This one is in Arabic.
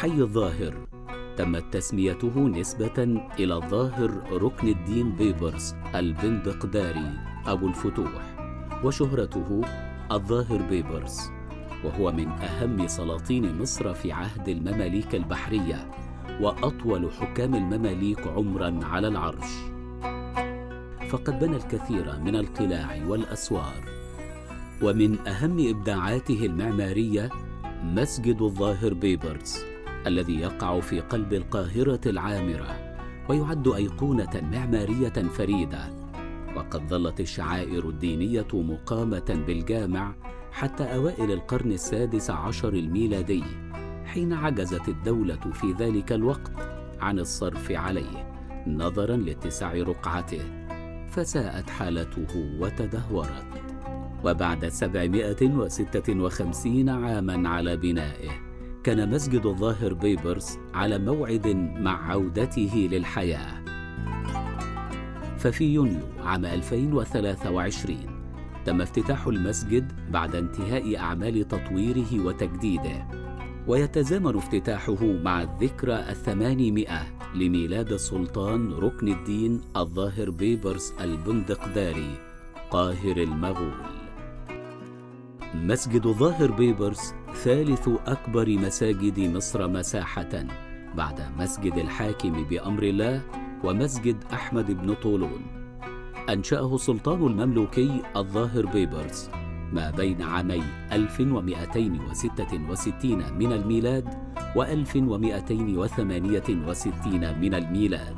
حي الظاهر تمت تسميته نسبة إلى الظاهر ركن الدين بيبرس البندقداري أبو الفتوح، وشهرته الظاهر بيبرس، وهو من أهم سلاطين مصر في عهد المماليك البحرية وأطول حكام المماليك عمراً على العرش. فقد بنى الكثير من القلاع والأسوار، ومن أهم إبداعاته المعمارية مسجد الظاهر بيبرس الذي يقع في قلب القاهرة العامرة، ويعد أيقونة معمارية فريدة. وقد ظلت الشعائر الدينية مقامة بالجامع حتى أوائل القرن السادس عشر الميلادي، حين عجزت الدولة في ذلك الوقت عن الصرف عليه نظراً لاتساع رقعته، فساءت حالته وتدهورت. وبعد 756 عاماً على بنائه، كان مسجد الظاهر بيبرس على موعد مع عودته للحياة. ففي يونيو عام 2023 تم افتتاح المسجد بعد انتهاء أعمال تطويره وتجديده، ويتزامن افتتاحه مع الذكرى 800 لميلاد السلطان ركن الدين الظاهر بيبرس البندقداري قاهر المغول. مسجد الظاهر بيبرس ثالث أكبر مساجد مصر مساحة بعد مسجد الحاكم بأمر الله ومسجد أحمد بن طولون. أنشأه السلطان المملوكي الظاهر بيبرس ما بين عامي 1266 من الميلاد و 1268 من الميلاد،